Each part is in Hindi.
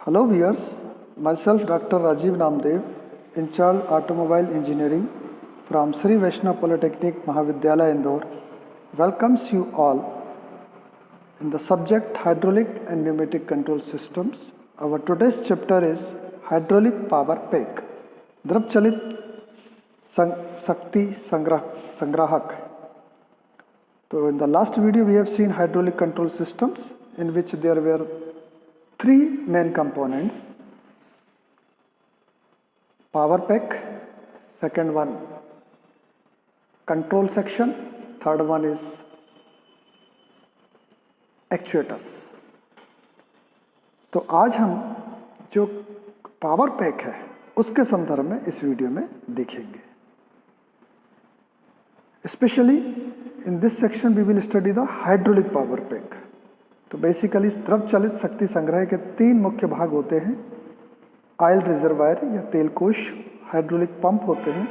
Hello viewers, myself Dr. Rajiv Namdev, in charge Automobile Engineering from Sri Vaishnav Polytechnic Mahavidyalaya Indore, welcomes you all in the subject Hydraulic and Pneumatic Control Systems. Our today's chapter is Hydraulic Power Pack, द्रव चलित शक्ति संग्राहक. So in the last video we have seen hydraulic control systems in which there were three main components: power pack, second one control section, third one is actuators. तो आज हम जो पावर पैक है उसके संदर्भ में इस वीडियो में देखेंगे. Especially in this section we will study the hydraulic power pack. तो बेसिकली द्रव चलित शक्ति संग्रह के तीन मुख्य भाग होते हैं: ऑयल रिजर्वायर या तेल कोश, हाइड्रोलिक पंप होते हैं.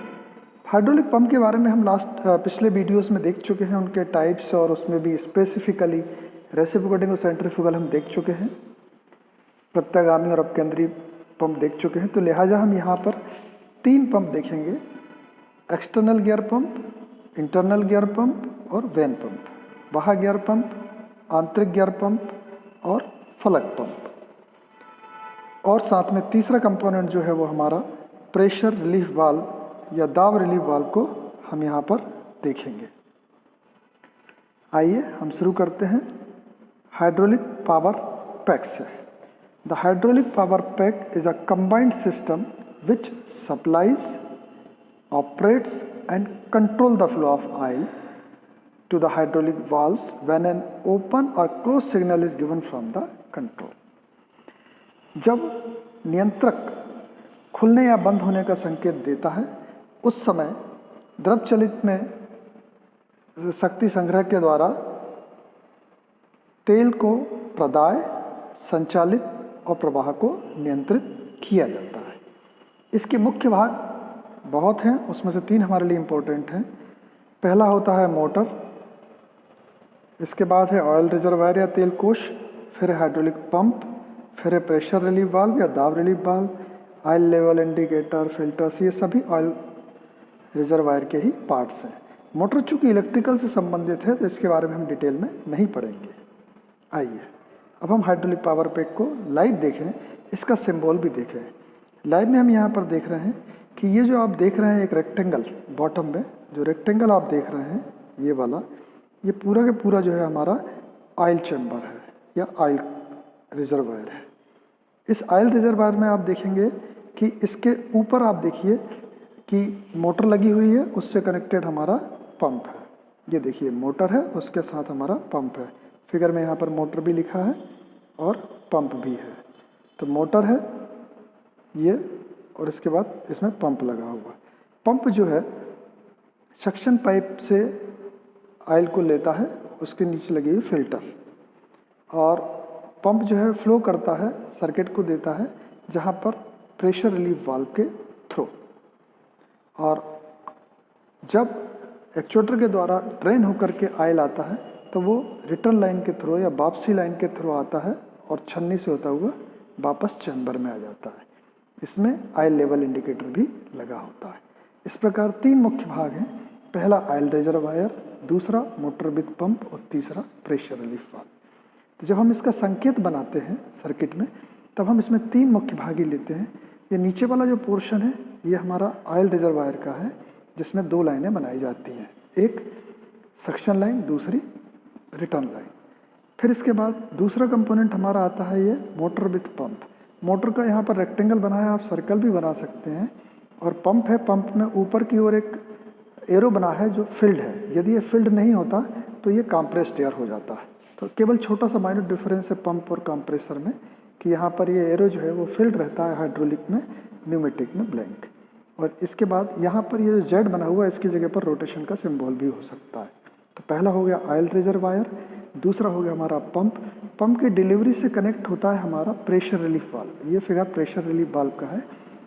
हाइड्रोलिक पंप के बारे में हम पिछले वीडियोस में देख चुके हैं, उनके टाइप्स, और उसमें भी स्पेसिफिकली रेसिप्रोकेटिंग और सेंट्रीफ्यूगल हम देख चुके हैं, प्रत्यागामी और अपकेंद्री पंप देख चुके हैं. तो लिहाजा हम यहाँ पर तीन पंप देखेंगे: external gear pump, internal gear pump और वेन पंप, बाह्य गियर पंप, आंतरिक गियर पंप और फलक पंप. और साथ में तीसरा कंपोनेंट जो है वो हमारा प्रेशर रिलीफ वाल्व या दाब रिलीफ वाल्व को हम यहाँ पर देखेंगे. आइए हम शुरू करते हैं हाइड्रोलिक पावर पैक से. The hydraulic power pack is a combined system which supplies, operates and control the flow of oil to the hydraulic valves when an open or closed signal is given from the control. जब नियंत्रक खुलने या बंद होने का संकेत देता है उस समय द्रव चलित में शक्ति संग्रह के द्वारा तेल को प्रदाय, संचालित और प्रवाह को नियंत्रित किया जाता है. इसके मुख्य भाग बहुत हैं, उसमें से तीन हमारे लिए इम्पोर्टेंट हैं. पहला होता है मोटर, इसके बाद है ऑयल रिजर्वायर या तेल कोश, फिर है हाइड्रोलिक पंप, फिर है प्रेशर रिलीफ वाल्व या दाब relief valve, oil level indicator, filters, ये सभी ऑयल रिजर्वायर के ही पार्ट्स हैं. मोटर चूँकि इलेक्ट्रिकल से संबंधित है तो इसके बारे में हम डिटेल में नहीं पढ़ेंगे. आइए अब हम हाइड्रोलिक पावर पैक को लाइव देखें, इसका सिंबल भी देखें. लाइव में हम यहाँ पर देख रहे हैं कि ये जो आप देख रहे हैं एक रेक्टेंगल, बॉटम में जो रेक्टेंगल आप देख रहे हैं ये वाला, ये पूरा का पूरा जो है हमारा ऑयल चैम्बर है या ऑयल रिजर्वायर है. इस ऑयल रिजर्वायर में आप देखेंगे कि इसके ऊपर आप देखिए कि मोटर लगी हुई है, उससे कनेक्टेड हमारा पंप है. ये देखिए मोटर है, उसके साथ हमारा पंप है. फिगर में यहाँ पर मोटर भी लिखा है और पंप भी है. तो मोटर है ये, और इसके बाद इसमें पंप लगा हुआ. पंप जो है सक्शन पाइप से ऑयल को लेता है, उसके नीचे लगी हुई फिल्टर, और पंप जो है फ्लो करता है, सर्किट को देता है जहाँ पर प्रेशर रिलीफ वाल्व के थ्रू. और जब एक्चुएटर के द्वारा ड्रेन होकर के ऑयल आता है तो वो रिटर्न लाइन के थ्रू या वापसी लाइन के थ्रू आता है और छन्नी से होता हुआ वापस चैम्बर में आ जाता है. इसमें ऑयल लेवल इंडिकेटर भी लगा होता है. इस प्रकार तीन मुख्य भाग हैं: पहला ऑयल रिजर्वायर, दूसरा मोटर विद पंप और तीसरा प्रेशर रिलीफ वाल्व. तो जब हम इसका संकेत बनाते हैं सर्किट में तब हम इसमें तीन मुख्य भाग ही लेते हैं. ये नीचे वाला जो पोर्शन है ये हमारा ऑयल रिजर्वायर का है, जिसमें दो लाइनें बनाई जाती हैं, एक सक्शन लाइन, दूसरी रिटर्न लाइन. फिर इसके बाद दूसरा कंपोनेंट हमारा आता है ये मोटर विद पंप. मोटर का यहाँ पर रेक्टेंगल बना है, आप सर्कल भी बना सकते हैं. और पंप है, पंप में ऊपर की ओर एक एरो बना है जो फिल्ड है. यदि ये फिल्ड नहीं होता तो ये कंप्रेस्ड एयर हो जाता है. तो केवल छोटा सा माइनर डिफरेंस है पंप और कंप्रेसर में कि यहाँ पर ये एरो जो है वो फिल्ड रहता है हाइड्रोलिक में, न्यूमेटिक में ब्लैंक. और इसके बाद यहाँ पर ये जो जेड बना हुआ है इसकी जगह पर रोटेशन का सिम्बॉल भी हो सकता है. तो पहला हो गया ऑयल रिजर्वायर, दूसरा हो गया हमारा पंप. पंप की डिलीवरी से कनेक्ट होता है हमारा प्रेशर रिलीफ वाल्व. ये फिगर प्रेशर रिलीफ वाल्व का है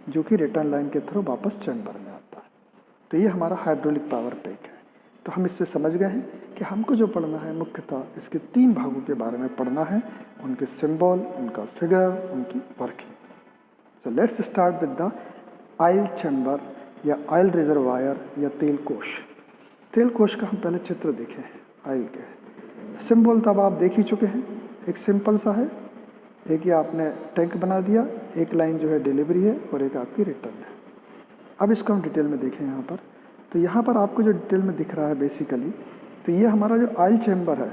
जो कि रिटर्न लाइन के थ्रू वापस चैम्बर में आता है. तो ये हमारा हाइड्रोलिक पावर पैक है. तो हम इससे समझ गए हैं कि हमको जो पढ़ना है मुख्यतः इसके 3 भागों के बारे में पढ़ना है, उनके सिंबल, उनका फिगर, उनकी working. So let's start with the oil chamber या ऑयल रिजर्वायर या तेल कोश। तेल कोश का हम पहले चित्र देखें ऑयल के। सिंबल तब आप देख ही चुके हैं, एक सिंपल सा है, एक ये आपने टैंक बना दिया, एक लाइन जो है डिलीवरी है और एक आपकी रिटर्न है। अब इसको हम डिटेल में देखें यहाँ पर। तो यहाँ पर आपको जो डिटेल में दिख रहा है बेसिकली, तो ये हमारा जो ऑयल चैम्बर है,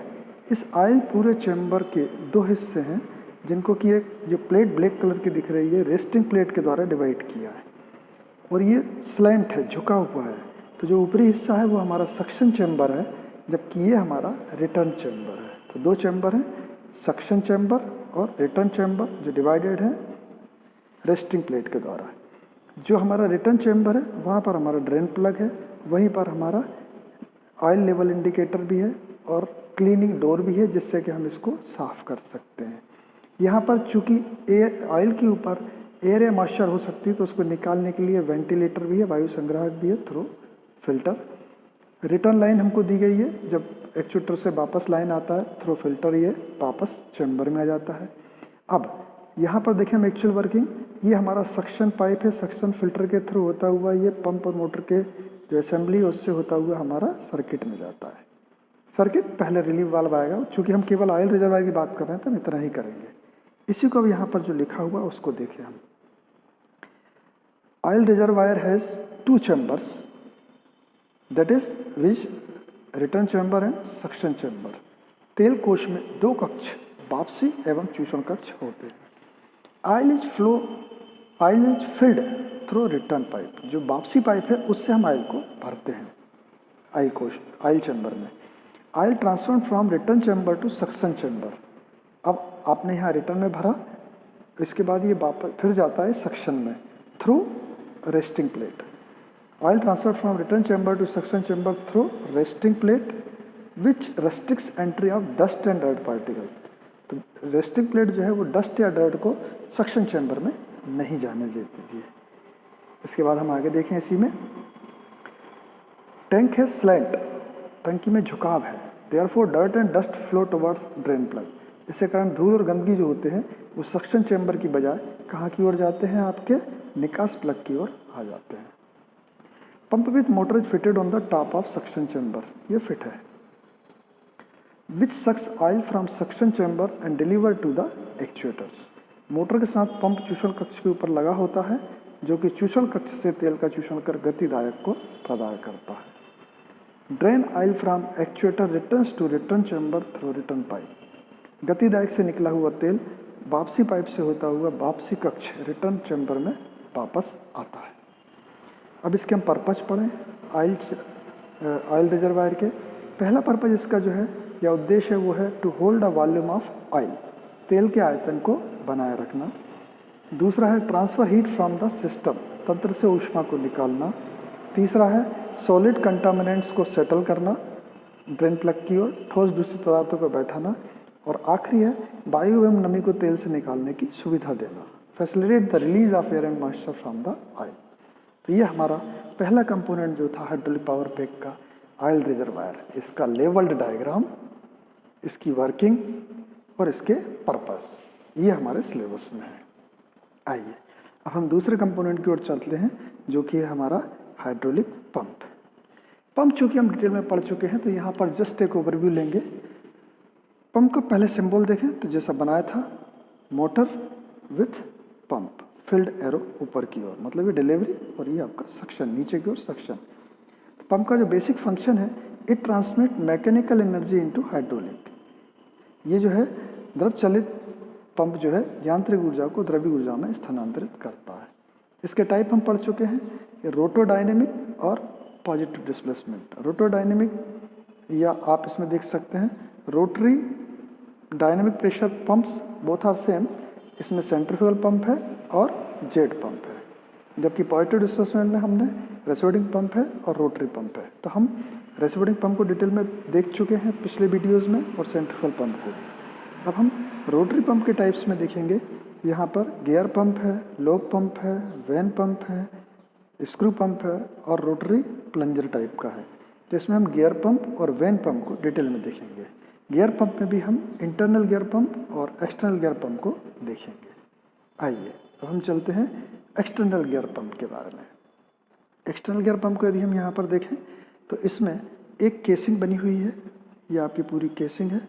इस ऑयल पूरे चैम्बर के 2 हिस्से हैं, जिनको कि एक जो प्लेट ब्लैक कलर की दिख रही है रेस्टिंग प्लेट के द्वारा डिवाइड किया है, और ये स्लैंट है, झुका हुआ है। तो जो ऊपरी हिस्सा है वो हमारा सक्शन चैम्बर है, जबकि ये हमारा रिटर्न चैम्बर है। तो 2 चैम्बर हैं, सक्शन चैम्बर और रिटर्न चैम्बर, जो डिवाइडेड है रेस्टिंग प्लेट के द्वारा। जो हमारा रिटर्न चैम्बर है वहाँ पर हमारा ड्रेन प्लग है, वहीं पर हमारा ऑयल लेवल इंडिकेटर भी है और क्लीनिंग डोर भी है, जिससे कि हम इसको साफ़ कर सकते हैं। यहाँ पर चूँकि ऑयल के ऊपर एयर या मॉइस्चर हो सकती है, तो उसको निकालने के लिए वेंटिलेटर भी है, वायु संग्राहक भी है थ्रू फिल्टर। रिटर्न लाइन हमको दी गई है, जब एक्चुएटर से वापस लाइन आता है थ्रू फिल्टर, ये वापस चैम्बर में आ जाता है। अब यहाँ पर देखें हम एक्चुअल वर्किंग, ये हमारा सक्शन पाइप है, सक्शन फिल्टर के थ्रू होता हुआ ये पंप और मोटर के जो असेंबली है उससे होता हुआ हमारा सर्किट में जाता है। सर्किट पहले रिलीव वाल्व आएगा, चूँकि हम केवल ऑयल रिजर्वायर की बात कर रहे हैं तो हम इतना ही करेंगे। इसी को अब यहाँ पर जो लिखा हुआ उसको देखें हम। Oil reservoir has 2 chambers, that is which return chamber and suction chamber. तेल कोश में 2 कक्ष, वापसी एवं चूषण कक्ष होते हैं। Oil is filled through return pipe. जो वापसी पाइप है उससे हम ऑयल को भरते हैं ऑयल चैम्बर में। Oil transfer from return chamber to suction chamber. अब आपने यहाँ रिटर्न में भरा, इसके बाद ये वापस फिर जाता है सक्शन में through resting plate. Oil transfer from return chamber to suction chamber through resting plate which restricts entry of dust and dirt particles. तो रेस्टिंग प्लेट जो है वो डस्ट या डर्ट को सक्शन चैम्बर में नहीं जाने देती है। इसके बाद हम आगे देखें इसी में, टैंक है स्लैंट, टंकी में झुकाव है, therefore dirt and dust flow towards drain plug. इसके कारण धूल और गंदगी जो होते हैं वो सक्शन चैम्बर की बजाय कहाँ की ओर जाते हैं, आपके निकास प्लग की ओर आ जाते हैं। Pump with motor is fitted on the top of suction chamber, ये फिट है, which sucks oil from suction chamber and deliver to the actuators. Motor के साथ पंप चूषण कक्ष के ऊपर लगा होता है, जो कि चूषण कक्ष से तेल का चूषण कर गतिदायक को प्रदान करता है। Drain oil from actuator returns to return chamber through return pipe. गतिदायक से निकला हुआ तेल वापसी पाइप से होता हुआ वापसी कक्ष रिटर्न चैम्बर में वापस आता है। अब इसके हम पर्पज पढ़ें ऑयल रिजर्वायर के। पहला पर्पज इसका जो है या उद्देश्य है वो है to hold a volume of oil, तेल के आयतन को बनाए रखना। दूसरा है transfer heat from the system, तंत्र से ऊष्मा को निकालना। तीसरा है सॉलिड कंटामिनेंट्स को सेटल करना ड्रेन प्लग की ओर, ठोस दूषित पदार्थों को बैठाना। और आखिरी है वायु एवं नमी को तेल से निकालने की सुविधा देना, facilitate the release of air and moisture from the oil. तो ये हमारा पहला कंपोनेंट जो था हाइड्रोलिक पावर पैक का ऑयल रिजर्वायर। इसका लेवल्ड डायग्राम, इसकी वर्किंग और इसके पर्पस ये हमारे सिलेबस में है। आइए अब हम दूसरे कंपोनेंट की ओर चलते हैं, जो कि है हमारा हाइड्रोलिक पंप। पंप चूँकि हम डिटेल में पढ़ चुके हैं, तो यहाँ पर जस्ट एक ओवरव्यू लेंगे। पंप का पहले सिंबल देखें तो जैसा बनाया था, motor with pump, field arrow ऊपर की ओर, मतलब ये डिलीवरी और ये आपका सक्शन नीचे की ओर सक्शन। पंप का जो बेसिक फंक्शन है, it transmit mechanical energy into hydraulic. ये जो है द्रव चलित पंप जो है यांत्रिक ऊर्जा को द्रव्य ऊर्जा में स्थानांतरित करता है। इसके टाइप हम पढ़ चुके हैं, ये रोटोडायनेमिक और पॉजिटिव डिस्प्लेसमेंट। रोटोडायनेमिक या आप इसमें देख सकते हैं rotary dynamic pressure pumps, both are same. इसमें सेंट्रीफ्यूगल पंप है और जेट पंप है, जबकि पॉजिटिव डिस्प्लेसमेंट में हमने रेसोडिंग पंप है और रोटरी पंप है। तो हम रेसोडिंग पंप को डिटेल में देख चुके हैं पिछले वीडियोज़ में, और सेंट्रीफ्यूगल पंप को। अब हम रोटरी पंप के टाइप्स में देखेंगे। यहाँ पर गियर पंप है, लोक पंप है, वैन पंप है, स्क्रू पंप है और रोटरी प्लंजर टाइप का है। तो इसमें हम गियर पंप और वेन पंप को डिटेल में देखेंगे। गियर पंप में भी हम इंटरनल गियर पंप और एक्सटर्नल गियर पंप को देखेंगे। आइए अब हम चलते हैं एक्सटर्नल गियर पंप के बारे में। एक्सटर्नल गियर पंप को यदि हम यहाँ पर देखें तो इसमें एक केसिंग बनी हुई है, ये आपकी पूरी केसिंग है।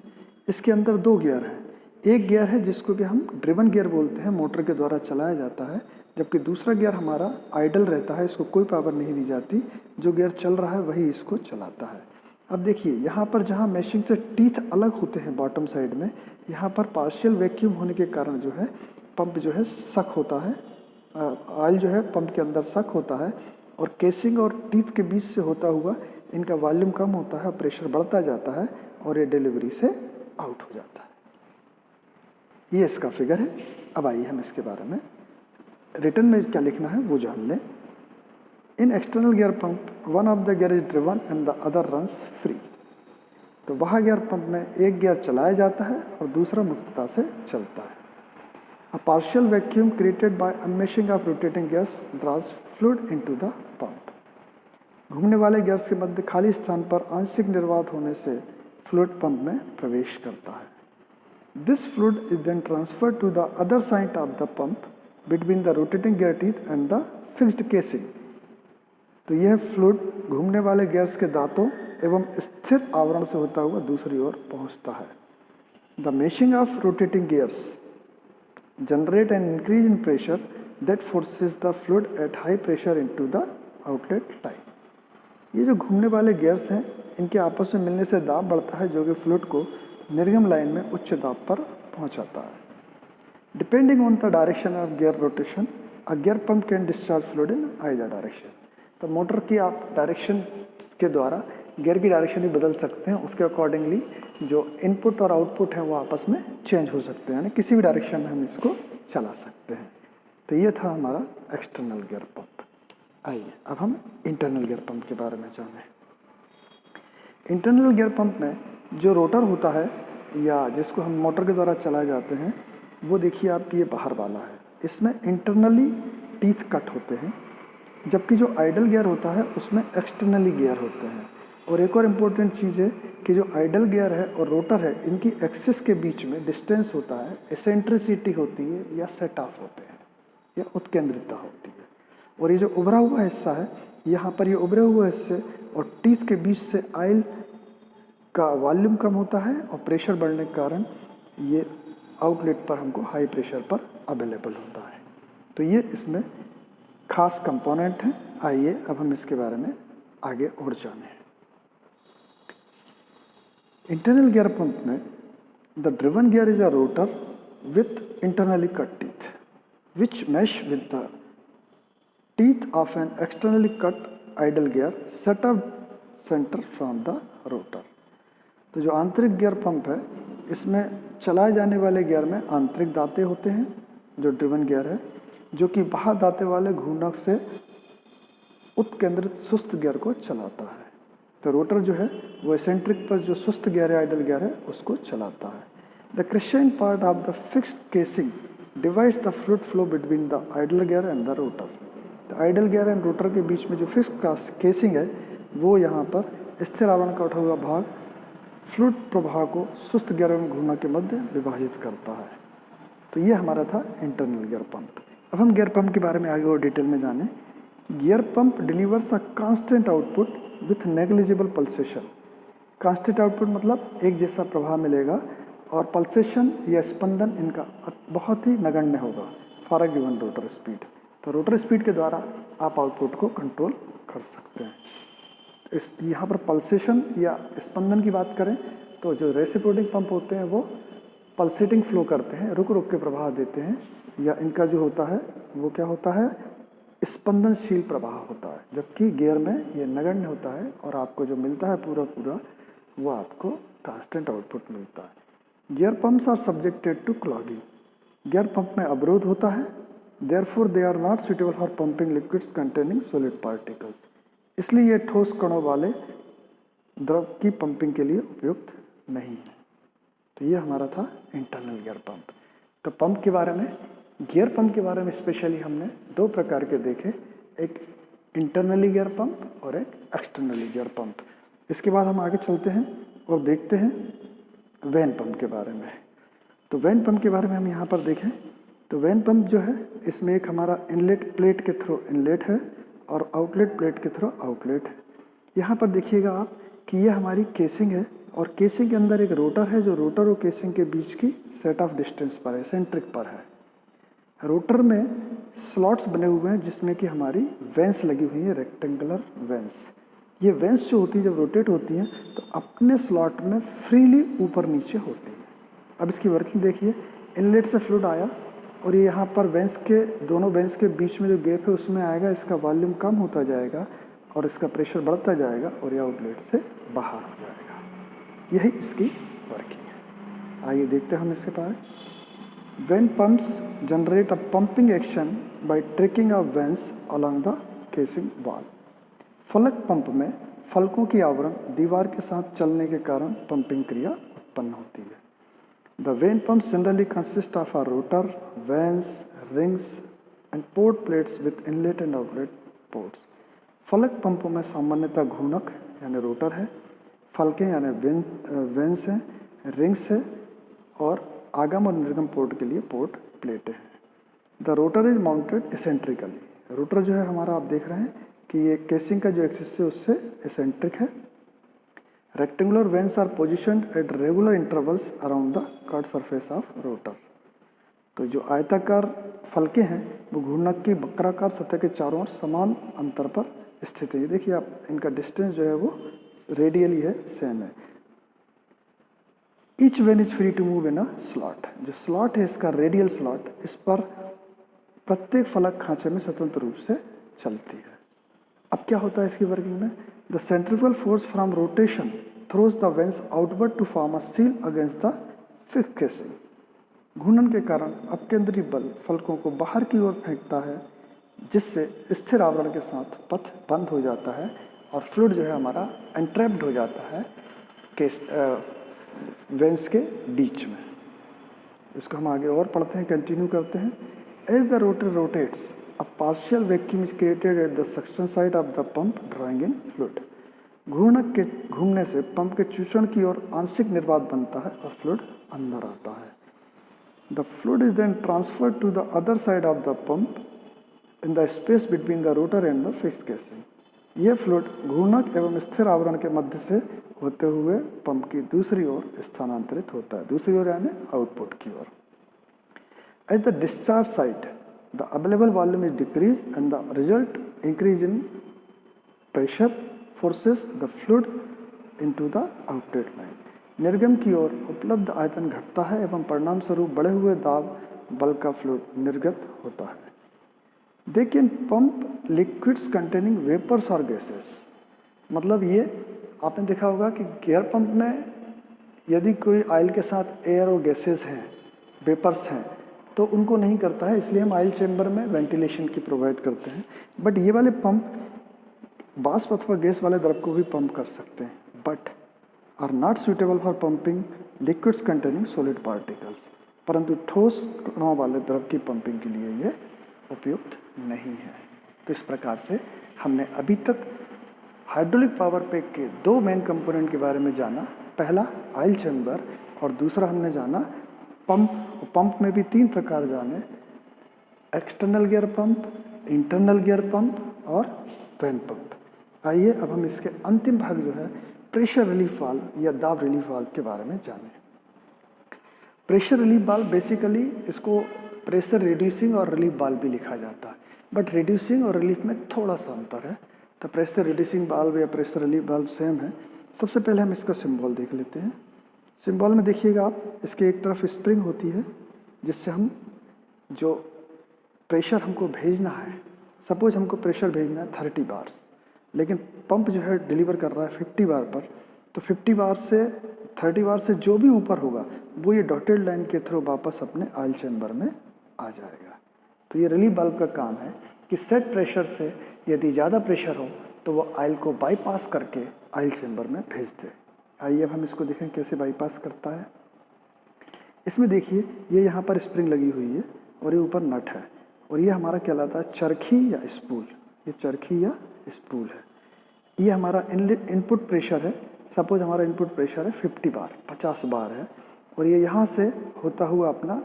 इसके अंदर दो गियर हैं। एक गियर है जिसको कि हम ड्रिवन गियर बोलते हैं, मोटर के द्वारा चलाया जाता है, जबकि दूसरा गियर हमारा आइडल रहता है, इसको कोई पावर नहीं दी जाती, जो गियर चल रहा है वही इसको चलाता है। अब देखिए यहाँ पर जहाँ मैशिंग से टीथ अलग होते हैं बॉटम साइड में, यहाँ पर पार्शियल वैक्यूम होने के कारण जो है पंप जो है सक होता है, ऑयल जो है पंप के अंदर सक होता है और केसिंग और टीथ के बीच से होता हुआ इनका वॉल्यूम कम होता है, प्रेशर बढ़ता जाता है और ये डिलीवरी से आउट हो जाता है। ये इसका फिगर है। अब आइए हम इसके बारे में रिटर्न में क्या लिखना है वो जान लें। इन external gear pump one of the gear is driven and the other runs free. तो वह गियर पंप में एक गियर चलाया जाता है और दूसरा मुक्तता से चलता है। A partial vacuum created by unmeshing of rotating gears draws fluid into the pump. घूमने वाले गियर्स के मध्य खाली स्थान पर आंशिक निर्वात होने से फ्लूइड पंप में प्रवेश करता है। This fluid is then transferred to the other side of the pump between the rotating gear teeth and the fixed casing. तो यह फ्लूइड घूमने वाले गियर्स के दांतों एवं स्थिर आवरण से होता हुआ दूसरी ओर पहुंचता है। The meshing of rotating gears generate an increase in pressure that forces the fluid at high pressure into the outlet line. ये जो घूमने वाले गियर्स हैं इनके आपस में मिलने से दाब बढ़ता है, जो कि फ्लूइड को निर्गम लाइन में उच्च दाब पर पहुंचाता है। Depending on the direction of gear rotation a gear pump can discharge fluid in either direction. तो मोटर की आप डायरेक्शन के द्वारा गियर की डायरेक्शन भी बदल सकते हैं, उसके अकॉर्डिंगली जो इनपुट और आउटपुट है वो आपस में चेंज हो सकते हैं, यानी किसी भी डायरेक्शन में हम इसको चला सकते हैं। तो ये था हमारा एक्सटर्नल गियर पंप। आइए अब हम इंटरनल गियर पंप के बारे में जानें। इंटरनल गियर पंप में जो रोटर होता है या जिसको हम मोटर के द्वारा चलाए जाते हैं वो देखिए आप ये बाहर वाला है। इसमें इंटरनली टीथ कट होते हैं, जबकि जो आइडल गियर होता है उसमें एक्सटर्नली गियर होते हैं। और एक और इम्पोर्टेंट चीज़ है कि जो आइडल गियर है और रोटर है इनकी एक्सिस के बीच में डिस्टेंस होता है, एसेंट्रिसिटी होती है या सेट ऑफ होते हैं या उत्केंद्रितता होती है। और ये जो उभरा हुआ हिस्सा है यहाँ पर, ये उभरे हुए हिस्से और टीथ के बीच से ऑयल का वॉल्यूम कम होता है और प्रेशर बढ़ने के कारण ये आउटलेट पर हमको हाई प्रेशर पर अवेलेबल होता है। तो ये इसमें खास कंपोनेंट हैं। आइए अब हम इसके बारे में आगे और जानें। इंटरनल गियर पंप में the driven gear is a rotor with internally cut teeth which mesh with the teeth of an externally cut idle gear set up centre from the rotor. तो जो आंतरिक गियर पंप है इसमें चलाए जाने वाले गियर में आंतरिक दांते होते हैं जो ड्रिवन गियर है, जो कि बाहर दांते वाले घूर्णक से उत्केंद्रित सुस्त गियर को चलाता है। तो रोटर जो है वो एसेंट्रिक पर जो सुस्त गियर है, आइडल गियर है, उसको चलाता है। The crystalline part of the fixed casing divides the fluid flow between the idle gear and the rotor. तो आइडल गियर एंड रोटर के बीच में जो फिक्स्ड केसिंग है वो यहाँ पर स्थिर आवरण का उठा हुआ भाग फ्लूइड प्रवाह को सुस्त गियर एवं घूर्णक के मध्य विभाजित करता है। तो ये हमारा था इंटरनल गियर पंप। अब हम गियर पंप के बारे में आगे और डिटेल में जानें। Gear pump delivers a constant output with negligible pulsation. Constant output मतलब एक जैसा प्रवाह मिलेगा और पल्सेशन या स्पंदन इनका बहुत ही नगण्य होगा for a given rotor speed. तो रोटर स्पीड के द्वारा आप आउटपुट को कंट्रोल कर सकते हैं। इस यहाँ पर पल्सेशन या स्पंदन की बात करें तो जो रेसिप्रोकेटिंग पंप होते हैं वो पल्सेटिंग फ्लो करते हैं, रुक रुक के प्रवाह देते हैं, या इनका जो होता है वो क्या होता है, स्पंदनशील प्रवाह होता है, जबकि गियर में ये नगण्य होता है और आपको जो मिलता है पूरा पूरा वो आपको कांस्टेंट आउटपुट मिलता है। Gear pumps are subjected to clogging. Gear pump में अवरोध होता है, therefore they are not suitable for pumping liquids containing solid particles. इसलिए ये ठोस कणों वाले द्रव की पंपिंग के लिए उपयुक्त नहीं है। तो ये हमारा था इंटरनल गियर पंप। तो पंप के बारे में, गियर पंप के बारे में स्पेशली हमने दो प्रकार के देखे, एक इंटरनली गियर पंप और एक एक्सटर्नली गियर पंप। इसके बाद हम आगे चलते हैं और देखते हैं वैन पंप के बारे में। तो वैन पंप के बारे में हम यहाँ पर देखें तो वैन पंप जो है इसमें एक हमारा इनलेट प्लेट के थ्रू इनलेट है और आउटलेट प्लेट के थ्रू आउटलेट है। यहाँ पर देखिएगा आप कि ये हमारी केसिंग है और केसिंग के अंदर एक रोटर है जो रोटर और केसिंग के बीच की सेट ऑफ डिस्टेंस पर है, सेंट्रिक पर है। रोटर में स्लॉट्स बने हुए हैं जिसमें कि हमारी वेंस लगी हुई है, रेक्टेंगुलर वेंस। ये वेंस जो होती है जब रोटेट होती हैं तो अपने स्लॉट में फ्रीली ऊपर नीचे होती है। अब इसकी वर्किंग देखिए, इनलेट से फ्लूइड आया और ये यहाँ पर वेंस के दोनों वेंस के बीच में जो गैप है उसमें आएगा, इसका वॉल्यूम कम होता जाएगा और इसका प्रेशर बढ़ता जाएगा और ये आउटलेट से बाहर हो जाएगा। यही इसकी वर्किंग है। आइए देखते हैं हम इसके पास। Vane pumps generate a pumping action by tracking a vanes along the casing wall. फलक पंप में फलकों की आवरण दीवार के साथ चलने के कारण पंपिंग क्रिया उत्पन्न होती है। The vane pumps generally consist of a rotor, vanes, rings and port plates with inlet and outlet ports. फलक पंपों में सामान्यतः घूर्णक यानी रोटर है, फलकें यानी वेंस हैं, रिंग्स है और आगम और निर्गम पोर्ट के लिए पोर्ट प्लेटें हैं। The rotor is mounted eccentrically. Rotor जो है हमारा आप देख रहे हैं कि ये केसिंग का जो एक्सिस है उससे एसेंट्रिक है। Rectangular vanes are positioned at regular intervals around the curve surface of rotor. तो जो आयताकार फलके हैं वो घूर्णक की वक्राकार सतह के चारों ओर समान अंतर पर स्थित है। ये देखिए आप, इनका डिस्टेंस जो है वो रेडियली है, सेम है। Each vane is free to move in a slot. जो स्लॉट है इसका रेडियल स्लॉट, इस पर प्रत्येक फलक खांचे में स्वतंत्र रूप से चलती है। अब क्या होता है इसकी वर्किंग में? The centrifugal force from rotation throws the vanes outward to form a seal against the fixed casing. घूर्णन के कारण अपकेंद्री बल फलकों को बाहर की ओर फेंकता है जिससे स्थिर आवरण के साथ पथ बंद हो जाता है और फ्लूइड जो है हमारा एंट्रैप्ड हो जाता है केस वेंस के बीच में। इसको हम आगे और पढ़ते हैं, कंटिन्यू करते हैं। As the rotor rotates a partial vacuum is created at the suction side of the pump drawing in fluid. घूर्णक के घूमने से पंप के चूषण की ओर आंशिक निर्वात बनता है और फ्लूइड अंदर आता है। The fluid is then transferred to the other side of the pump in the space between the rotor and the fixed casing. यह फ्लूइड घूर्णक एवं स्थिर आवरण के मध्य से होते हुए पंप की दूसरी ओर स्थानांतरित होता है, दूसरी ओर यानी आउटपुट की ओर। At the discharge side the available volume is decrease and the result increase in pressure forces the fluid into the outlet line. निर्गम की ओर उपलब्ध आयतन घटता है एवं परिणाम स्वरूप बढ़े हुए दाब बल का फ्लूइड निर्गत होता है। They can pump liquids containing vapours और गैसेस। मतलब ये आपने देखा होगा कि गियर पंप में यदि कोई ऑयल के साथ एयर और गैसेस हैं, वेपर्स हैं, तो उनको नहीं करता है, इसलिए हम ऑयल चेंबर में वेंटिलेशन की प्रोवाइड करते हैं। बट ये वाले पंप वाष्प अथवा गैस वाले द्रव को भी पंप कर सकते हैं, but are not suitable for pumping liquids containing solid particles. परंतु ठोस कणों वाले द्रव की पंपिंग के लिए ये उपयुक्त नहीं है। तो इस प्रकार से हमने अभी तक हाइड्रोलिक पावर पैक के दो मेन कंपोनेंट के बारे में जाना। पहला ऑयल चैम्बर और दूसरा हमने जाना पंप। पंप में भी तीन प्रकार जाने, external gear pump, internal gear pump और वैन पंप। आइए अब हम इसके अंतिम भाग जो है प्रेशर रिलीफ वाल्व या दाब रिलीफ वाल्व के बारे में जानें। प्रेशर रिलीफ वाल्व बेसिकली इसको प्रेशर रिड्यूसिंग और रिलीफ वाल्व भी लिखा जाता है, बट रिड्यूसिंग और रिलीफ में थोड़ा सा अंतर है। तो प्रेशर रिड्यूसिंग वाल्व या प्रेशर रिलीफ वाल्व सेम है। सबसे पहले हम इसका सिंबल देख लेते हैं। सिंबल में देखिएगा आप, इसके एक तरफ स्प्रिंग होती है जिससे हम जो प्रेशर हमको भेजना है, सपोज हमको प्रेशर भेजना है 30 बार, लेकिन पंप जो है डिलीवर कर रहा है 50 बार पर, तो 50 बार से 30 बार से जो भी ऊपर होगा वो ये डॉटेड लाइन के थ्रू वापस अपने ऑयल चैम्बर में आ जाएगा। तो ये रिलीफ वाल्व का काम है कि सेट प्रेशर से यदि ज़्यादा प्रेशर हो तो वो ऑयल को बाईपास करके ऑयल चैम्बर में भेज दे। आइए अब हम इसको देखें कैसे बाईपास करता है। इसमें देखिए ये यहाँ पर स्प्रिंग लगी हुई है और ये ऊपर नट है और ये हमारा कहलाता है चरखी या स्पूल। ये चरखी या स्पूल है। ये हमारा इनपुट प्रेशर है। सपोज हमारा इनपुट प्रेशर है 50 बार, 50 बार है, और ये यहाँ से होता हुआ अपना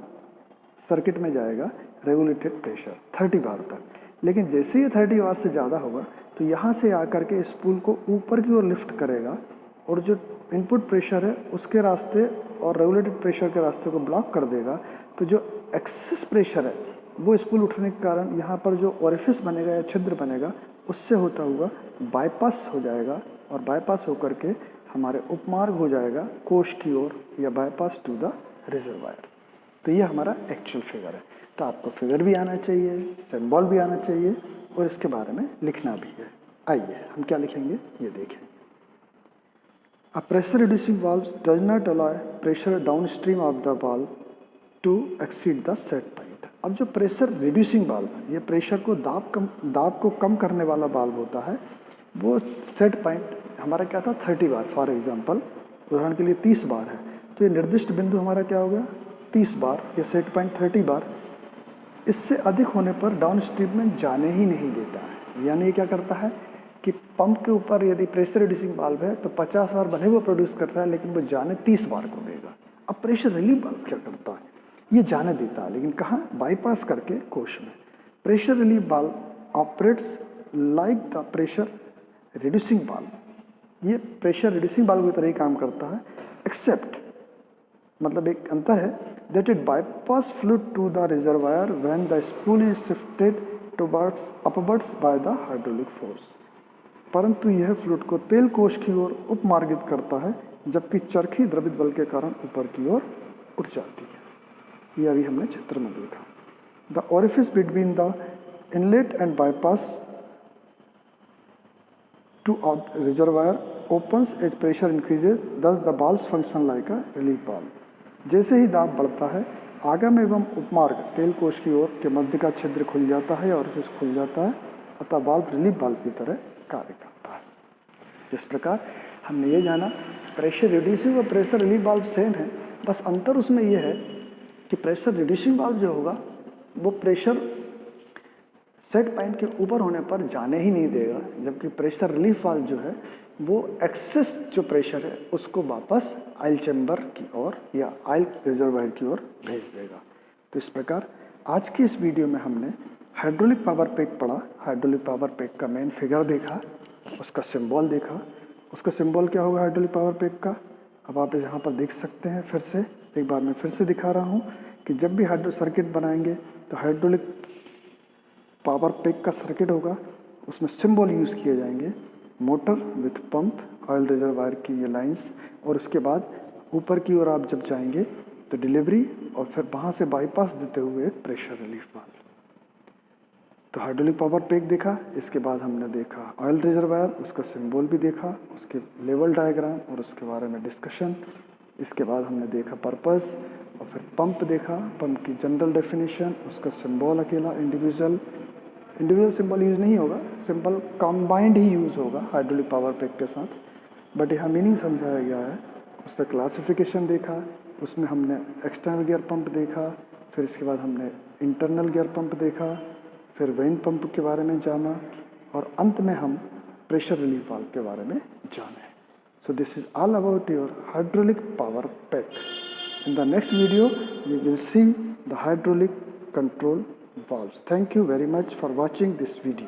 सर्किट में जाएगा रेगुलेटेड प्रेशर 30 बार तक। लेकिन जैसे ये 30 बार से ज़्यादा होगा तो यहाँ से आकर के स्पूल को ऊपर की ओर लिफ्ट करेगा, और जो इनपुट प्रेशर है उसके रास्ते और रेगुलेटेड प्रेशर के रास्ते को ब्लॉक कर देगा। तो जो एक्सेस प्रेशर है वो स्पूल उठने के कारण यहाँ पर जो ओरिफिस बनेगा या छिद्र बनेगा उससे होता हुआ बाईपास हो जाएगा, और बाईपास होकर के हमारे उपमार्ग हो जाएगा कोश की ओर या बाईपास टू द रिजर्वायर। तो ये हमारा एक्चुअल फिगर है। तो आपको फिगर भी आना चाहिए, सिंबल भी आना चाहिए, और इसके बारे में लिखना भी है। आइए हम क्या लिखेंगे ये देखें। A pressure reducing valve does not allow pressure downstream of the valve to exceed the set point। अब जो प्रेशर रिड्यूसिंग वाल्व, ये प्रेशर को दाब को कम करने वाला वाल्व होता है, वो सेट पॉइंट हमारा क्या था 30 बार, फॉर एग्जांपल उदाहरण के लिए 30 बार है, तो ये निर्दिष्ट बिंदु हमारा क्या होगा 30 बार, ये सेट पॉइंट 30 बार। इससे अधिक होने पर डाउन स्ट्रीम में जाने ही नहीं देता है। यानी ये क्या करता है कि पंप के ऊपर यदि प्रेशर रिड्यूसिंग वाल्व है तो 50 बार भले वो प्रोड्यूस कर रहा है, लेकिन वो जाने 30 बार को देगा। अब प्रेशर रिलीफ वाल्व क्या करता है, ये जाने देता है, लेकिन कहाँ, बाईपास करके कोश में। Pressure relief valve operates like the pressure reducing valve, ये प्रेशर रिड्यूसिंग वाल्व की तरह ही काम करता है, एक्सेप्ट मतलब एक अंतर है, that it bypass fluid to the reservoir when the spool is shifted towards upwards by the hydraulic force. परंतु यह फ्लूइड को तेल कोश की ओर उपमार्गित करता है, जबकि चरखी द्रवित बल के कारण ऊपर की ओर उठ जाती है। ये अभी हमने चित्र में देखा। The orifice between the inlet and bypass to reservoir opens as pressure increases, thus the valves function like a relief valve. जैसे ही दाब बढ़ता है, आगम एवं उपमार्ग तेल कोश की ओर के मध्य का छिद्र खुल जाता है और ओरिफिस खुल जाता है, अतः वाल्व रिलीफ वाल्व की तरह कार्य करता है। इस प्रकार हमने ये जाना प्रेशर रिड्यूसिंग और प्रेशर रिलीफ वाल्व सेम है, बस अंतर उसमें यह है कि प्रेशर रिड्यूसिंग वाल्व जो होगा वो प्रेशर सेट पॉइंट के ऊपर होने पर जाने ही नहीं देगा, जबकि प्रेशर रिलीफ वाल्व जो है वो एक्सेस जो प्रेशर है उसको वापस ऑयल चैम्बर की ओर या ऑयल रिजर्वायर की ओर भेज देगा। तो इस प्रकार आज की इस वीडियो में हमने हाइड्रोलिक पावर पैक पढ़ा। हाइड्रोलिक पावर पैक का मेन फिगर देखा, उसका सिंबल देखा। उसका सिंबल क्या होगा हाइड्रोलिक पावर पैक का, अब आप यहाँ पर देख सकते हैं। फिर से एक बार मैं फिर से दिखा रहा हूँ कि जब भी हाइड्रो सर्किट बनाएंगे तो हाइड्रोलिक पावर पैक का सर्किट होगा, उसमें सिंबल यूज़ किए जाएंगे, motor with pump, oil reservoir की ये लाइंस, और उसके बाद ऊपर की ओर आप जब जाएंगे तो डिलीवरी, और फिर वहाँ से बाईपास देते हुए एक प्रेशर रिलीफ वाल्व। तो हाइड्रोलिक पावर पैक देखा, इसके बाद हमने देखा ऑयल रिजर्वायर, उसका सिंबल भी देखा, उसके लेवल डायग्राम और उसके बारे में डिस्कशन। इसके बाद हमने देखा पर्पस, और फिर पंप देखा, पंप की जनरल डेफिनेशन, उसका सिंबल अकेला, इंडिविजुअल सिंबल यूज़ नहीं होगा, सिंबल कंबाइंड ही यूज़ होगा हाइड्रोलिक पावर पैक के साथ, बट यहाँ मीनिंग समझाया गया है। उसका क्लासिफिकेशन देखा, उसमें हमने एक्सटर्नल गियर पंप देखा, फिर इसके बाद हमने इंटरनल गियर पंप देखा, फिर वेन पंप के बारे में जाना, और अंत में हम प्रेशर रिलीफ वाल्व के बारे में जाने। So this is all about your hydraulic power pack. In the next video we will see the hydraulic control valves. Thank you very much for watching this video.